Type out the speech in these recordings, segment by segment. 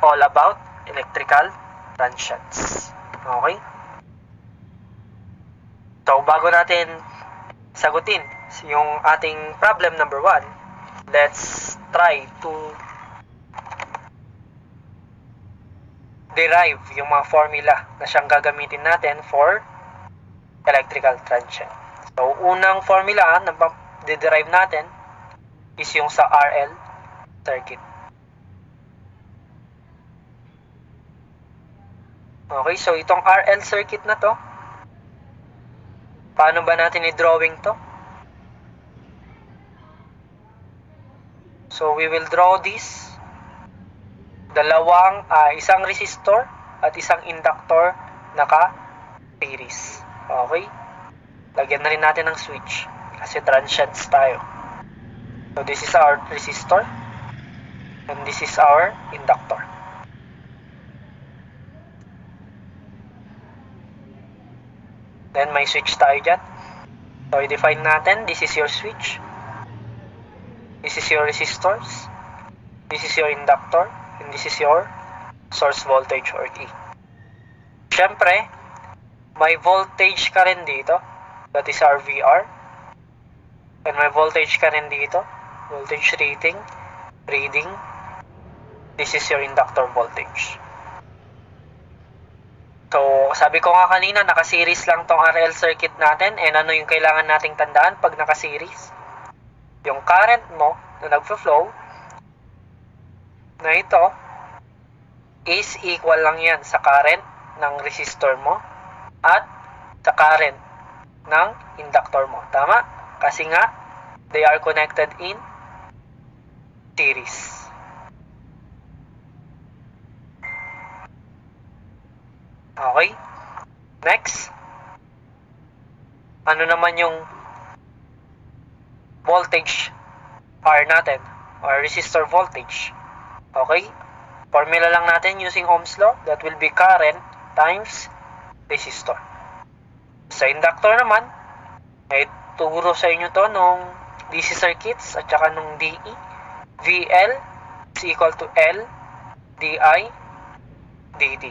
all about electrical transients. Okay? So, bago natin sagutin yung ating problem number 1, let's try to derive yung mga formula na siyang gagamitin natin for electrical transient. So, unang formula na derive natin is yung sa RL circuit. Okay, so itong RL circuit na to, paano ba natin i-drawing to? So, we will draw this. Isang resistor at isang inductor naka-series. Okay? Lagyan na rin natin ng switch kasi transients tayo. So, this is our resistor and this is our inductor. Then, may switch tayo dyan. So, i-define natin, this is your switch. This is your resistors. This is your inductor. And this is your source voltage or E. Siyempre, may voltage ka rin dito. That is our VR. And may voltage ka rin dito. Voltage reading. This is your inductor voltage. So, sabi ko nga kanina, naka-series lang tong RL circuit natin. And ano yung kailangan nating tandaan pag naka-series? Yung current mo na nagfo-flow na ito is equal lang yan sa current ng resistor mo at sa current ng inductor mo. Tama? Kasi nga, they are connected in series. Okay? Next. Ano naman yung voltage R natin or resistor voltage? Okay? Formula lang natin using Ohm's law. That will be current times resistor. Sa inductor naman, ay turo sa inyo to nung DC circuits at saka nung DE. VL is equal to L DI dt.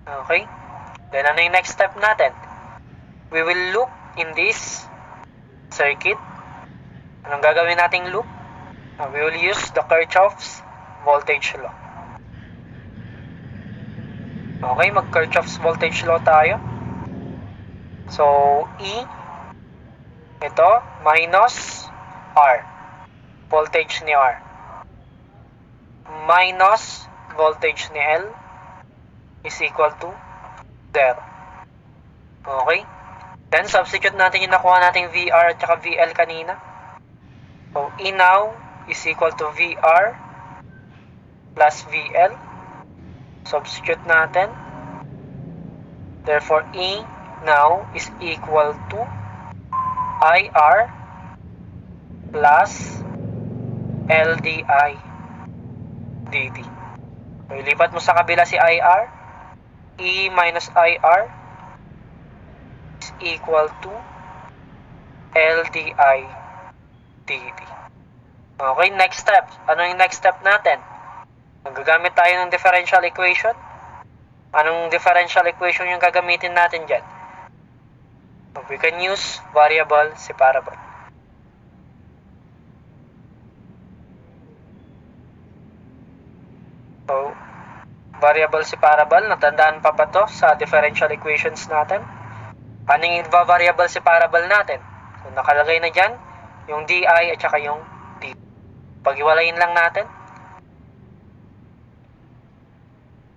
Okay? Then ano yung next step natin? We will loop in this circuit. Anong gagawin nating loop? We will use the Kirchhoff's voltage law. Okay, mag-Kirchhoff's voltage law tayo. So, E, ito, minus R. Voltage ni R. Minus voltage ni L is equal to 0. Okay? Then, substitute natin yung nakuha nating VR at saka VL kanina. So, E now is equal to VR plus VL. Substitute natin. Therefore, E now is equal to IR plus LDI dt. So, ilipat mo sa kabila si IR. E minus IR is equal to LDI dt. Okay, next step. Ano yung next step natin? Gagamit tayo ng differential equation. Anong differential equation yung gagamitin natin dyan? So, we can use variable separable. So, variable separable, natandaan pa ba to sa differential equations natin? Ano yung variable separable natin? So, nakalagay na dyan yung DI at saka yung dt. Pag-iwalayin lang natin.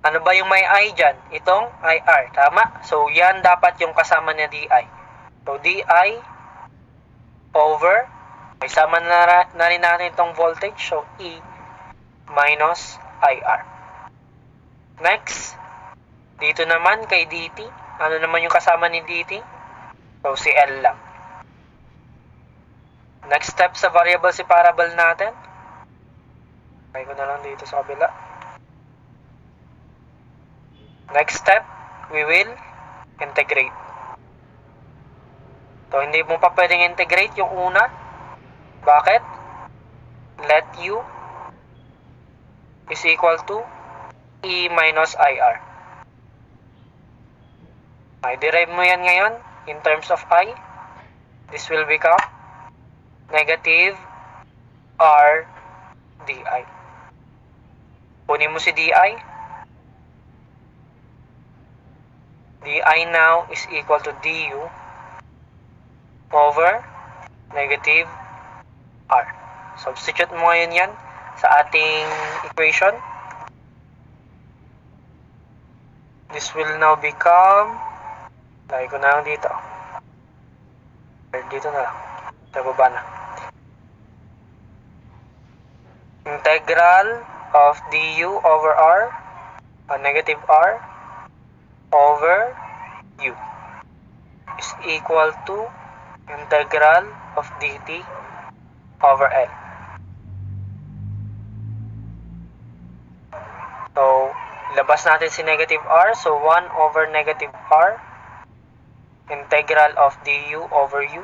Ano ba yung may I dyan? Itong IR. Tama? So, yan dapat yung kasama na DI. So, DI over, may sama na rin natin itong voltage. So, E minus IR. Next, dito naman kay DT. Ano naman yung kasama ni DT? So, si L lang. Next step sa variable separable natin. Try ko na lang dito sa kabila. Next step, we will integrate. So, hindi mo pa pwedeng integrate yung una. Bakit? Let U is equal to E minus IR. Okay, derive mo yan ngayon in terms of I. This will become negative R DI. Kunin mo si DI. DI now is equal to DU over negative R. Substitute mo ngayon yan sa ating equation. This will now become, lagay ko na lang dito. Dito na lang. Sa baba na. Integral of du over r, negative r, over u is equal to integral of dt over L. So, labas natin si negative r. So, 1 over negative r integral of du over u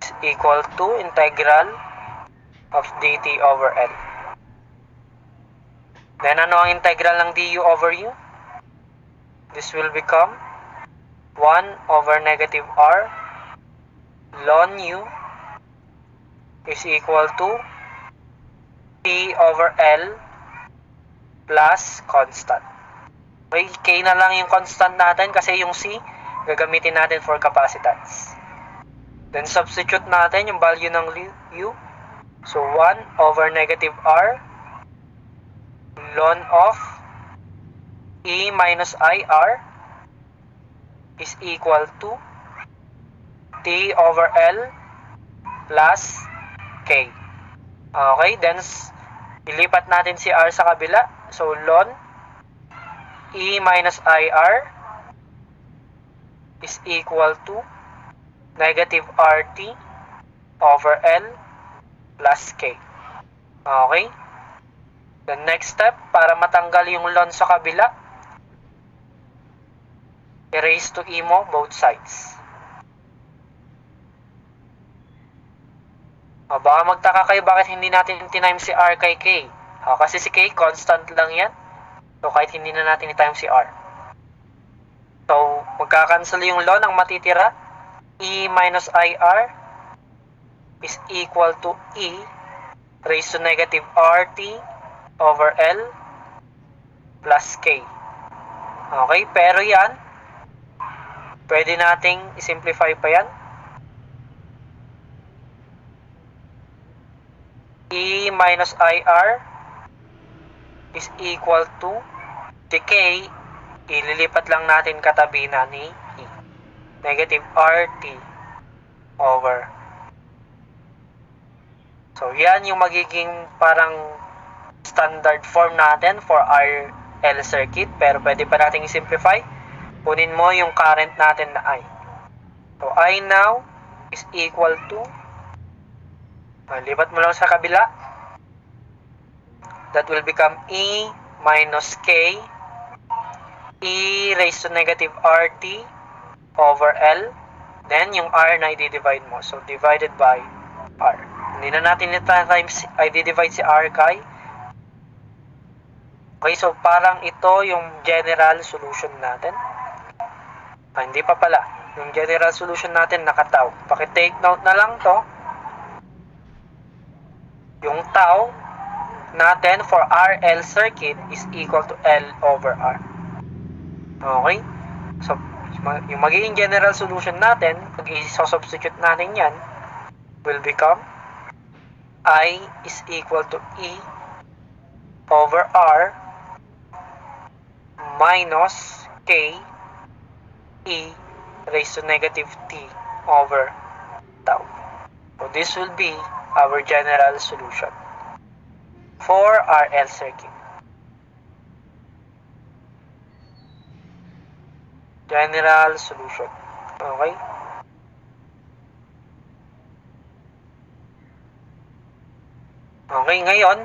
is equal to integral of dt over L. Then, ano ang integral ng du over u? This will become 1 over negative r ln u is equal to P over L plus constant. Okay, K na lang yung constant natin kasi yung C gagamitin natin for capacitance. Then substitute natin yung value ng U. So 1 over negative R ln of E minus IR is equal to T over L plus K. Okay, then ilipat natin si R sa kabila. So ln E minus IR is equal to negative RT over L plus K. Okay? The next step, para matanggal yung ln sa kabila, erase to E mo both sides. Baka magtaka kayo bakit hindi natin tinimes si R kay K. Kasi si K constant lang yan. So kahit hindi na natin i-times si R. So magkakancel yung ln, ang matitira E minus IR is equal to E raised to negative RT over L plus K. Okay, pero yan pwede nating i-simplify pa yan. E minus IR is equal to K, ililipat lang natin katabi na ni E. Negative RT over. So, yan yung magiging parang standard form natin for RL circuit. Pero pwede pa natin i-simplify. Kunin mo yung current natin na I. So, I now is equal to, lipat mo lang sa kabila. That will become E minus K E raised to negative RT over L. Then, yung R na i-divide mo. So, divided by R. Hindi na natin times i-divide si R kay. Okay, so parang ito yung general solution natin. Hindi pa pala. Yung general solution natin nakataw. Paki-take note na lang to. Yung tau natin for RL circuit is equal to L over R. Okay? So, yung magiging general solution natin, pag i-substitute natin yan, will become I is equal to E over R minus K E raised to negative T over tau. So, this will be our general solution for RL circuit. General solution. Okay? Okay, ngayon,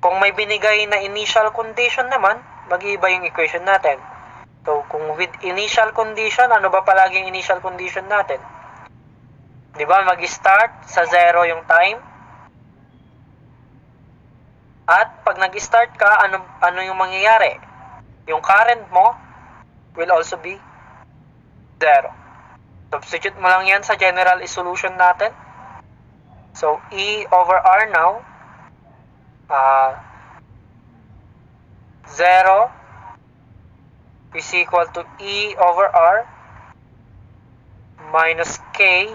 kung may binigay na initial condition naman, mag-iiba yung equation natin. So, kung with initial condition, ano ba palaging initial condition natin? Di ba, mag-start sa 0 yung time. At pag nag-start ka, ano yung mangyayari? Yung current mo will also be 0. Substitute mo lang yan sa general solution natin. So, E over R now, 0 is equal to E over R minus K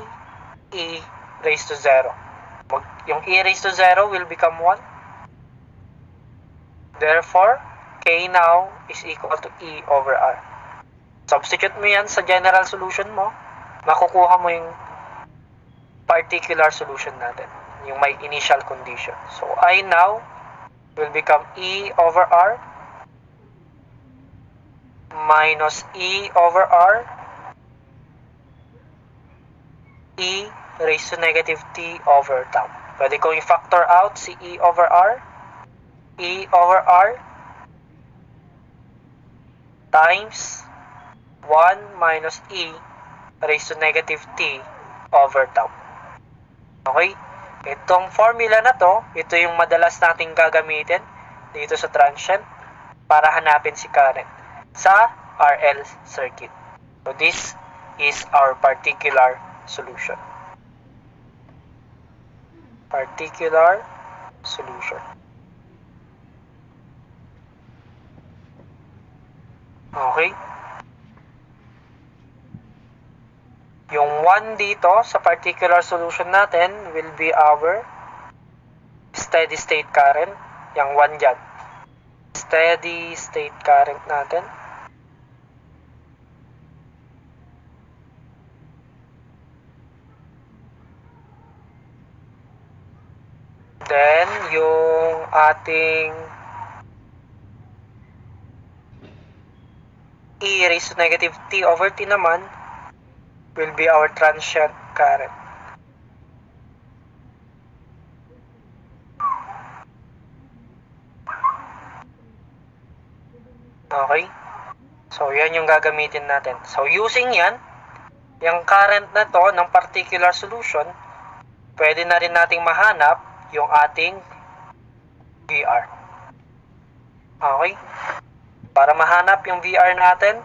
E raised to 0. Yung E raised to 0 will become 1. Therefore, K now is equal to E over R. Substitute mo yan sa general solution mo, makukuha mo yung particular solution natin, yung may initial condition. So, I now will become E over R minus E over R E raised to negative T over tau. Pwede kong i-factor out si E over R. E over R times 1 minus E raised to negative T over tau. Okay? Itong formula na to, ito yung madalas nating gagamitin dito sa transient para hanapin si current sa RL circuit. So, this is our particular solution. Particular solution. Okay? Yung 1 dito sa particular solution natin will be our steady state current. Yung 1 dyan. Steady state current natin. Then, yung ating E raised to negative T over T naman will be our transient current. Okay? So, yan yung gagamitin natin. So, using yan, yung current na to ng particular solution, pwede na rin nating mahanap yung ating VR. Okay? Para mahanap yung VR natin,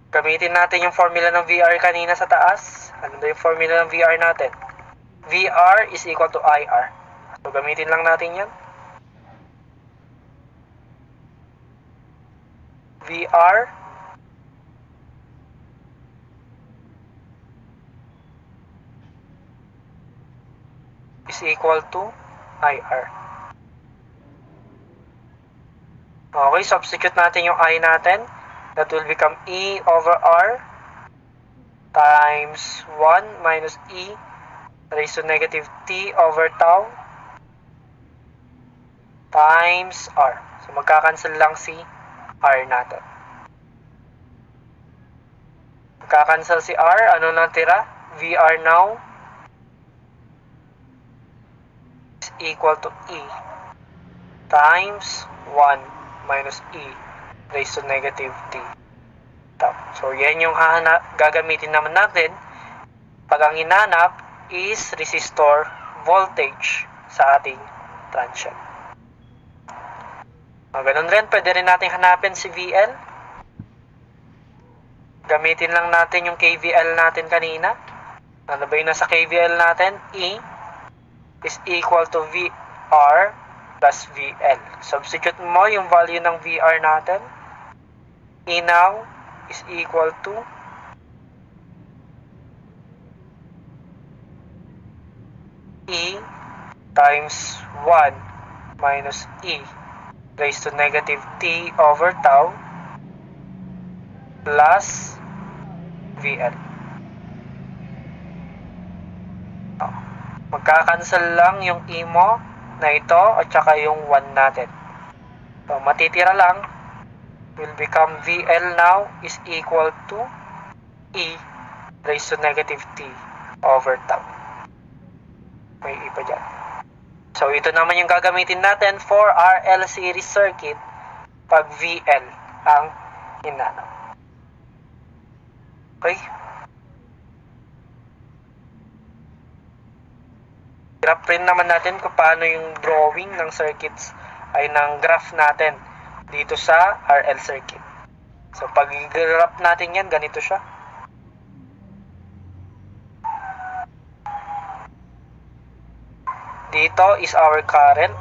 gamitin natin yung formula ng VR kanina sa taas. Ano ba yung formula ng VR natin? VR is equal to IR. So, gamitin lang natin yan. VR is equal to IR. Okay, substitute natin yung I natin. That will become E over R times 1 minus E raised to negative T over tau times R. So, magkakancel lang si R natin. Magkakancel si R. Ano natira? VR now is equal to E times 1 minus E raised to negative T. So, yan yung gagamitin naman natin pag ang hinanap is resistor voltage sa ating transient. Ganun rin, pwede rin natin hanapin si VL. Gamitin lang natin yung KVL natin kanina. Ano ba yung nasa KVL natin? E is equal to VR plus VL. Substitute mo yung value ng VR natin. E now is equal to E times 1 minus E raised to negative T over tau plus VL. Magkakancel lang yung E mo na ito at saka yung 1 natin. So, matitira lang will become VL now is equal to E raised to negative T over tau. May E pa dyan. So, ito naman yung gagamitin natin for RL series circuit pag VL ang hinanap. Okay? graph rin naman natin kung paano yung drawing ng circuits ay ng graph natin dito sa RL circuit. So, pag i-graph natin yan, ganito siya. Dito is our current,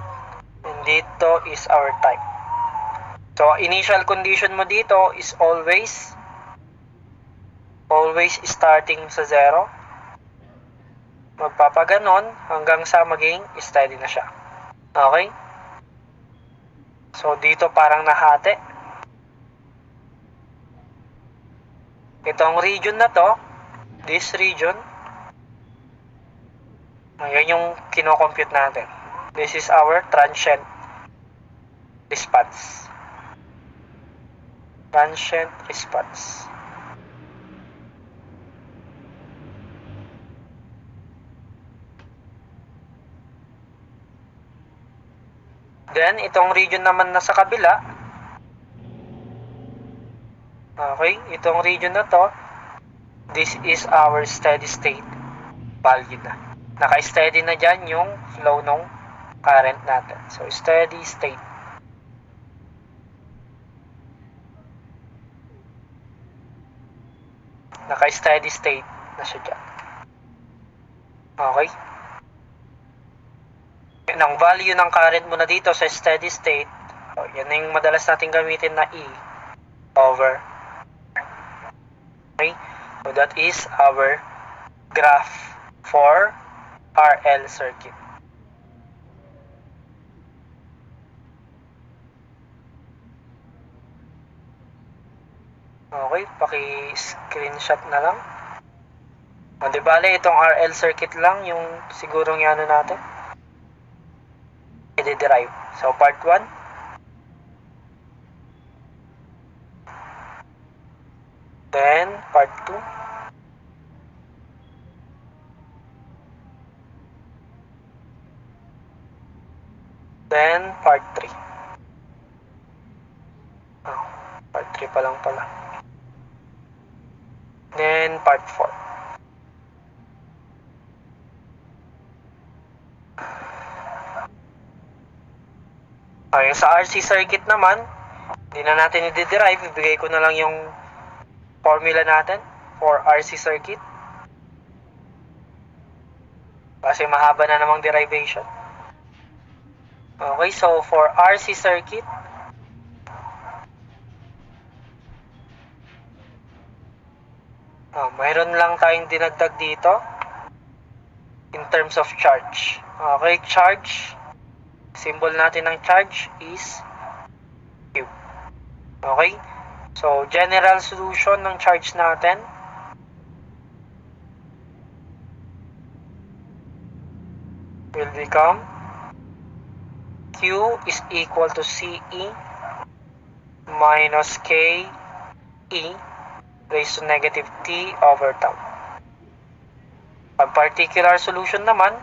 and dito is our time. So, initial condition mo dito is always starting sa 0. Magpapaganon hanggang sa maging steady na siya. Okay? So, dito parang nahati. Itong region na to, this region, ayan yung kino-compute natin. This is our transient response. Transient response. Then, itong region naman na sa kabila, okay, itong region na to, this is our steady state value na. Naka-steady na dyan yung flow ng current natin. So, steady state. Naka-steady state na siya dyan. Okay? Ang value ng current mo na dito sa steady state, yan yung madalas natin gamitin na E over. Okay? So, that is our graph for RL circuit. Okay, paki-screenshot na lang. O, di bale, itong RL circuit lang yung sigurong ano natin. I-derive. So, part 1. Then, part 2. Then, part 3. Oh, part 3 pa lang pala. Then, part 4. Okay, sa RC circuit naman, hindi na natin i-derive. Ibigay ko na lang yung formula natin for RC circuit. Kasi mahaba na namang derivation. Okay, so for RC circuit, mayroon lang tayong dinagdag dito in terms of charge. Okay, charge. Symbol natin ng charge is Q. Okay? So, general solution ng charge natin will become Q is equal to CE minus KE raised to negative T over tau. Pag particular solution naman,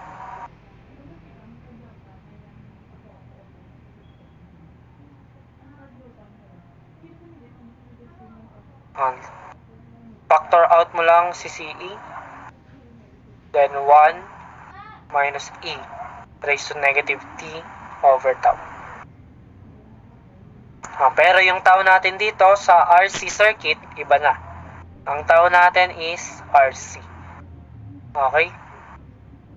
factor out mo lang si CE, then 1 minus E raised to negative T over tau. Pero yung tau natin dito sa RC circuit, iba na. Ang tau natin is RC. Okay?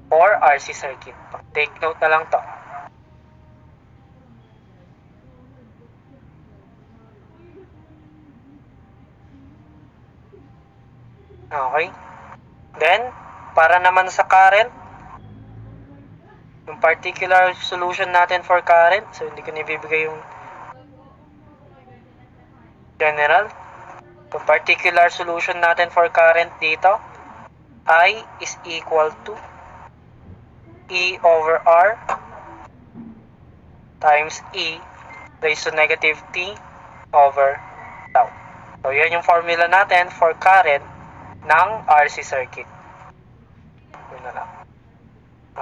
For RC circuit. Take note na lang to. Okay? Then, para naman sa current, yung particular solution natin for current, so hindi ko nibibigay yung general. The particular solution natin for current dito, I is equal to E over R times E raised to negative T over tau. So, yan yung formula natin for current ng RC circuit. Yun na lang.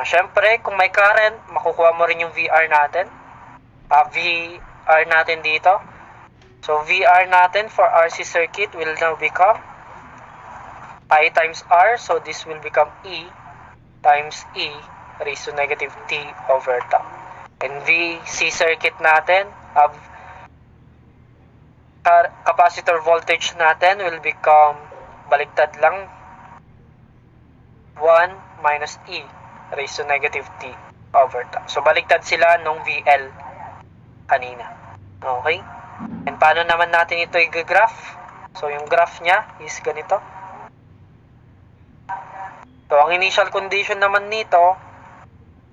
Siyempre, kung may current, makukuha mo rin yung VR natin. VR natin dito. So, VR natin for RC circuit will now become I times R. So, this will become E times E raised to negative t over tau. And VC circuit natin, capacitor voltage natin will become, baliktad lang, 1 minus e raised to negative t over tau. So, baliktad sila nung VL kanina. Okay? And paano naman natin ito i-graph? So, yung graph niya is ganito. So, ang initial condition naman nito,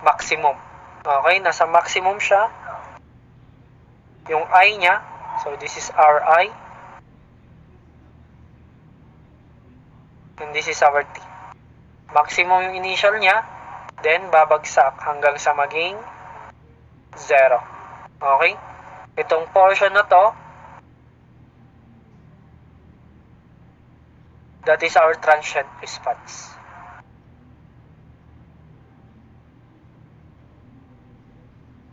maximum. Okay? Nasa maximum siya. Yung I niya, so this is Ri. And this is our T. Maximum yung initial niya, then babagsak hanggang sa maging 0. Okay? Itong portion na to, that is our transient response.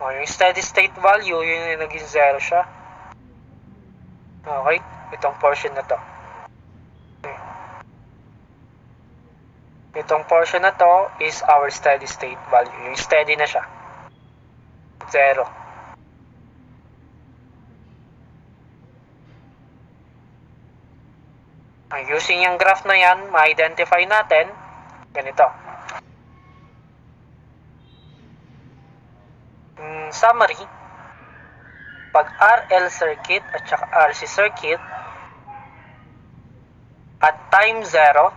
Yung steady state value, yun yung naging 0 siya. Okay? Itong portion na to. Okay. Itong portion na to is our steady state value. Yung steady na siya. 0. Using yung graph na yan, ma-identify natin ganito. Summary, pag RL circuit at saka RC circuit at time 0,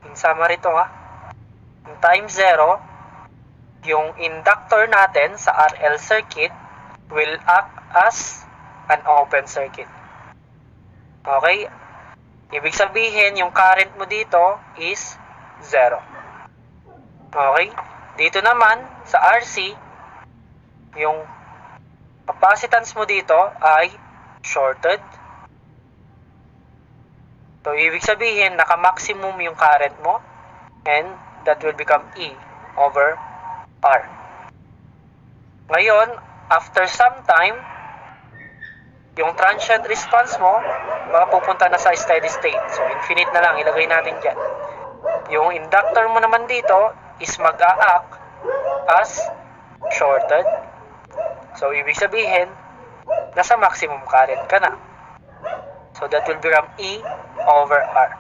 in summary to in time 0, yung inductor natin sa RL circuit will act as an open circuit. Okay? Ibig sabihin, yung current mo dito is 0. Okay? Dito naman, sa RC, yung capacitance mo dito ay shorted. So, ibig sabihin, naka-maximum yung current mo and that will become E over R. Ngayon, after some time, yung transient response mo, pupunta na sa steady state. So, infinite na lang. Ilagay natin dyan. Yung inductor mo naman dito is mag-a-act as shorted. So, ibig sabihin, nasa maximum current ka na. So, that will become E over R.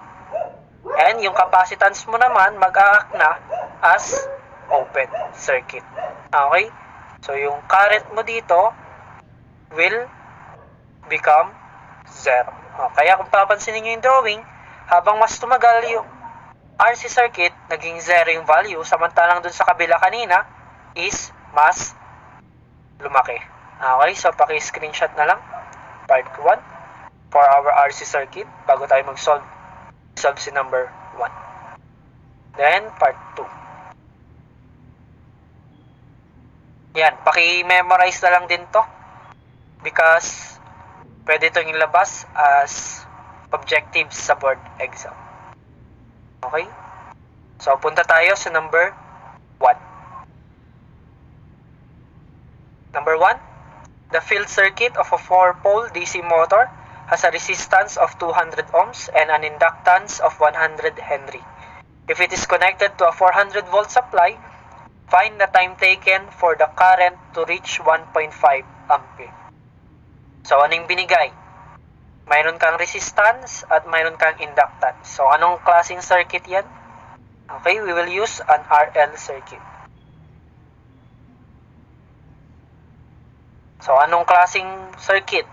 And yung capacitance mo naman, mag-a-act na as open circuit. Okay? So, yung current mo dito will become 0. Kaya kung papansinin nyo yung drawing, habang mas tumagal yung RC circuit, naging 0 yung value, samantalang dun sa kabila kanina is mas lumaki. Okay, so paki-screenshot na lang part 1 for our RC circuit bago tayo mag-solve si number 1. Then part 2. Yan, paki-memorize na lang din to because pwede itong ilabas as objectives sa board exam. Okay? So, punta tayo sa number 1. Number 1, the field circuit of a 4-pole DC motor has a resistance of 200 ohms and an inductance of 100 Henry. If it is connected to a 400 volt supply, find the time taken for the current to reach 1.5 ampere. So, anong binigay? Mayroon kang resistance at mayroon kang inductance. So, anong klaseng circuit yan? Okay, we will use an RL circuit. So, anong klaseng circuit?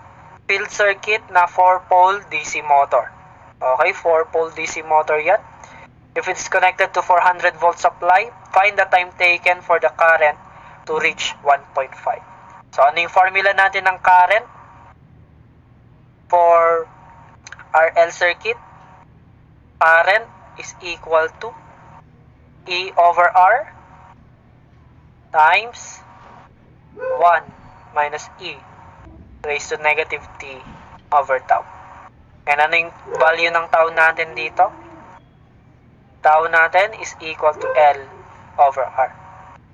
Field circuit na 4-pole DC motor. Okay, 4-pole DC motor yan. If it's connected to 400 volt supply, find the time taken for the current to reach 1.5. So, ano yung formula natin ng current for RL circuit? Current is equal to E over R times 1 minus E raised to negative T over tau. And ano yung value ng tau natin dito? Tau natin is equal to L over R.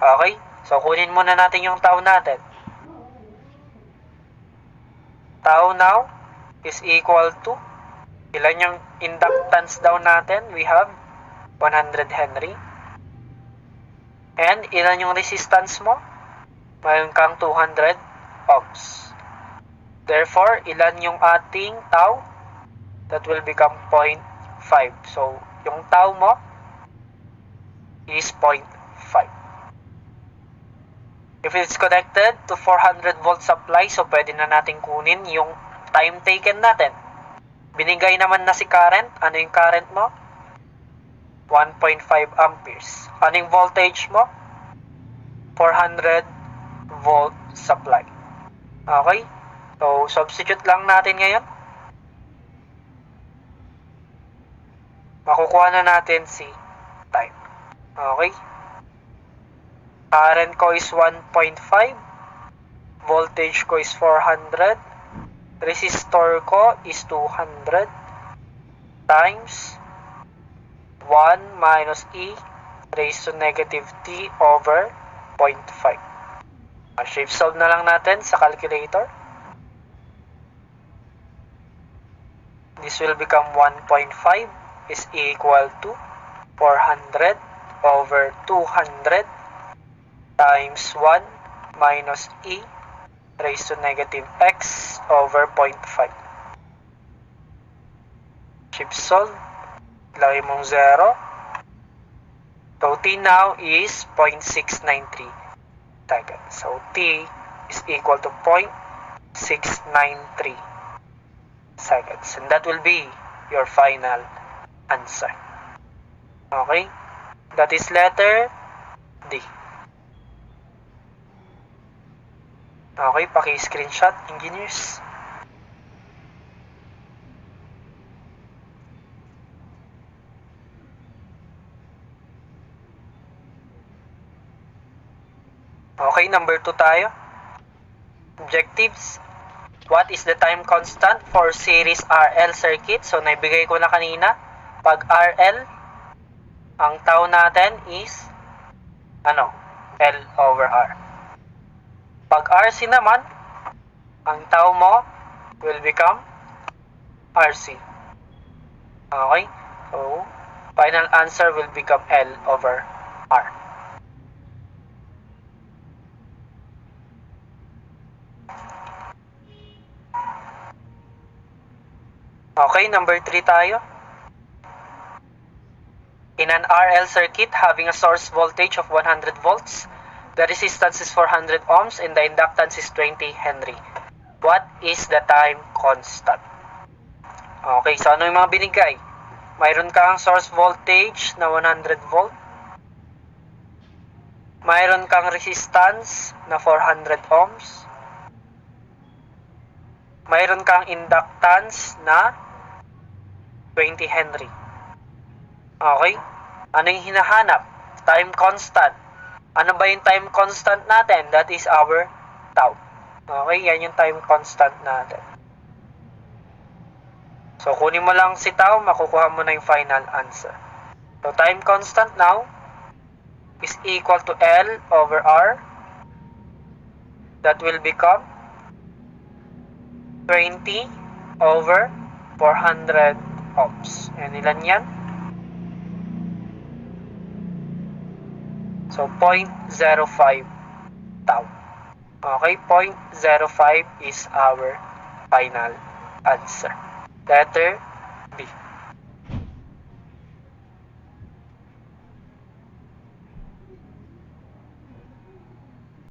Okay? So, kunin muna natin yung tau natin. Tau now is equal to, ilan yung inductance daw natin? We have 100 Henry. And ilan yung resistance mo? Mayroon kang 200 ohms. Therefore, ilan yung ating tau? That will become 0.5. So, yung tau mo is 0.5. If it's connected to 400 volt supply, so pwede na natin kunin yung time taken natin. Binigay naman na si current. Ano yung current mo? 1.5 amperes. Ano yung voltage mo? 400 volt supply. Okay? So, substitute lang natin ngayon. Makukuha na natin si time. Okay? Current ko is 1.5. Voltage ko is 400. Resistor ko is 200 times 1 minus E raised to negative T over 0.5. Shape solve na lang natin sa calculator. This will become 1.5 is equal to 400 over 200 times 1 minus E raised to negative X over 0.5. Shape solve. Lagay mong 0. So, T now is 0.693 seconds. So, T is equal to 0.693 seconds. And that will be your final answer. Okay? That is letter D. Okay, paki-screenshot, engineers. Okay, number 2 tayo. Objectives. What is the time constant for series RL circuit? So, naibigay ko na kanina. Pag RL, ang tau natin is, L over R. Pag RC naman, ang tau mo will become RC. Okay? So, final answer will become L over R. Okay, number 3 tayo. In an RL circuit having a source voltage of 100 volts, the resistance is 400 ohms and the inductance is 20 Henry. What is the time constant? Okay, so ano yung mga binigay? Mayroon kang source voltage na 100 volt. Mayroon kang resistance na 400 ohms. Mayroon kang inductance na 20 Henry. Okay? Ano yung hinahanap? Time constant. Ano ba yung time constant natin? That is our tau. Okay? Yan yung time constant natin. So, kunin mo lang si tau, makukuha mo na yung final answer. So, time constant now is equal to L over R. That will become 20 over 400 ohms. And ilan yan? So, 0.05 tau. Okay, 0.05 is our final answer. Letter